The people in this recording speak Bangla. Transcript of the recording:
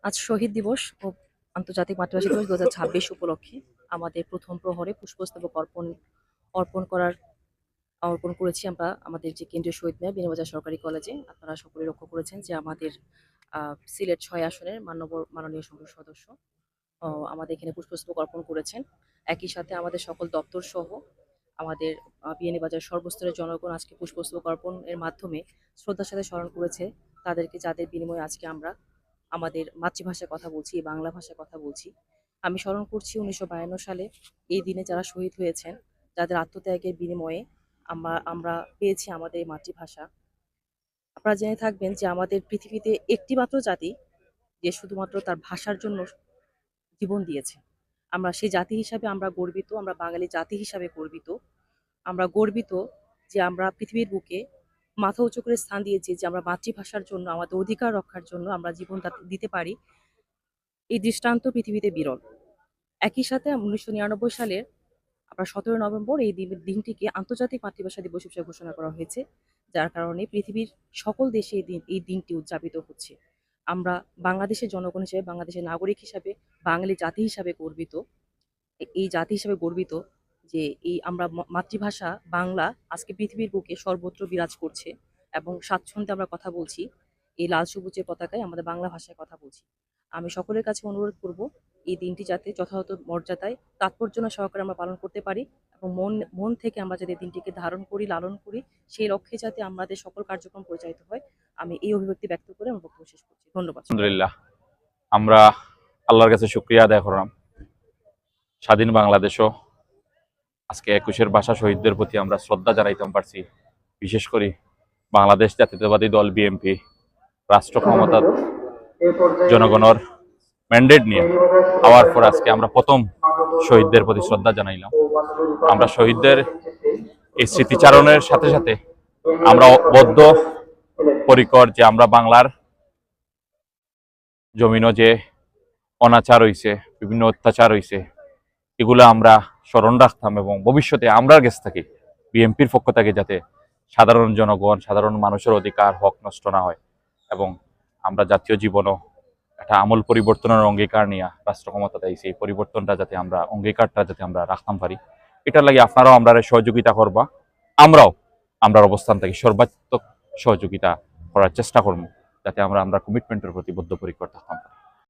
আজ শহীদ দিবস ও আন্তর্জাতিক মাতৃভাষা দিবস ২০২৬ উপলক্ষে আমাদের প্রথম প্রহরে পুষ্পস্তবক অর্পণ করেছি আমরা আমাদের যে কেন্দ্রীয় শহীদ মিনার বিয়ানীবাজার সরকারি কলেজে। আপনারা সকলে লক্ষ্য করেছেন যে আমাদের সিলেট ৬ আসনের মাননীয় সংসদ সদস্য আমাদের এখানে পুষ্পস্তবক অর্পণ করেছেন। একই সাথে আমাদের সকল দপ্তর সহ আমাদের বিয়ানীবাজার সর্বস্তরের জনগণ আজকে পুষ্পস্তবক অর্পণের মাধ্যমে শ্রদ্ধার সাথে স্মরণ করেছে তাদেরকে, যাদের বিনিময়ে আজকে আমরা আমাদের মাতৃভাষায় কথা বলছি, বাংলা ভাষায় কথা বলছি। আমি স্মরণ করছি ১৯৫২ সালে এই দিনে যারা শহীদ হয়েছেন, যাদের আত্মত্যাগের বিনিময়ে আমরা পেয়েছি আমাদের এই মাতৃভাষা। আপনারা জেনে থাকবেন যে আমাদের পৃথিবীতে একটি মাত্র জাতি যে শুধুমাত্র তার ভাষার জন্য জীবন দিয়েছে। আমরা সেই জাতি হিসাবে আমরা গর্বিত, আমরা বাঙালি জাতি হিসাবে গর্বিত। আমরা গর্বিত যে আমরা পৃথিবীর বুকে মাথা উঁচু করে স্থান দিয়েছি, যে আমরা মাতৃভাষার জন্য, আমাদের অধিকার রক্ষার জন্য আমরা জীবনটা দিতে পারি। এই দৃষ্টান্ত পৃথিবীতে বিরল। একই সাথে ১৯৯৯ সালের আপনার ১৭ নভেম্বর এই দিনটিকে আন্তর্জাতিক মাতৃভাষা দিবস হিসেবে ঘোষণা করা হয়েছে, যার কারণে পৃথিবীর সকল দেশে এই দিনটি উদযাপিত হচ্ছে। আমরা বাংলাদেশের জনগণ হিসেবে, বাংলাদেশের নাগরিক হিসাবে, বাঙালি জাতি হিসাবে গর্বিত। এই জাতি হিসাবে গর্বিত যে এই আমরা মাতৃভাষা বাংলা আজকে পৃথিবীর বুকে সর্বত্র বিরাজ করছে এবং স্বাচ্ছন্দ্যে আমরা কথা বলছি। এই লাল সবুজের পতাকায় আমাদের বাংলা ভাষায় কথা বলছি। আমি সকলের কাছে অনুরোধ করব এই দিনটি যাতে যথাযথ মর্যাদায় তাৎপর্য সহকারে আমরা পালন করতে পারি এবং মন থেকে আমরা যাতে দিনটিকে ধারণ করি, লালন করি, সেই লক্ষ্যে যাতে আমাদের সকল কার্যক্রম পরিচালিত হয়। আমি এই অভিব্যক্তি ব্যক্ত করে আমার বক্তব্য শেষ করছি। ধন্যবাদ। আলহামদুলিল্লাহ, আমরা আল্লাহর কাছে শুকরিয়া আদায় করলাম। স্বাধীন বাংলাদেশও আজকে ২১-এর ভাষা শহীদদের প্রতি আমরা শ্রদ্ধা জানাইতে পারছি। বিশেষ করে বাংলাদেশ জাতীয়তাবাদী দল বিএনপি রাষ্ট্র ক্ষমতার জনগণের ম্যান্ডেট নিয়ে হওয়ার পর আজকে আমরা প্রথম শহীদদের প্রতি শ্রদ্ধা জানাইলাম। আমরা শহীদদের এই স্মৃতিচারণের সাথে সাথে আমরা বদ্ধ পরিকর যে আমরা বাংলার জমিনও যে অনাচার হইছে, বিভিন্ন অত্যাচার হইছে, এগুলো আমরা স্মরণ রাখতাম এবং ভবিষ্যতে আমরা কাছে থাকি বিএনপির পক্ষ থেকে যাতে সাধারণ জনগণ, সাধারণ মানুষের অধিকার হক নষ্ট না হয় এবং আমরা জাতীয় জীবনও একটা আমূল পরিবর্তনের অঙ্গীকার নিয়ে রাষ্ট্র ক্ষমতা দেয়, সেই পরিবর্তনটা যাতে আমরা অঙ্গীকারটা যাতে আমরা রাখতাম পারি, এটার লাগে আপনারাও আমরা সহযোগিতা করবা। আমরাও আমরা অবস্থান থেকে সর্বাত্মক সহযোগিতা করার চেষ্টা করবো যাতে আমরা কমিটমেন্টের প্রতি বদ্ধপরিকর থাকতাম।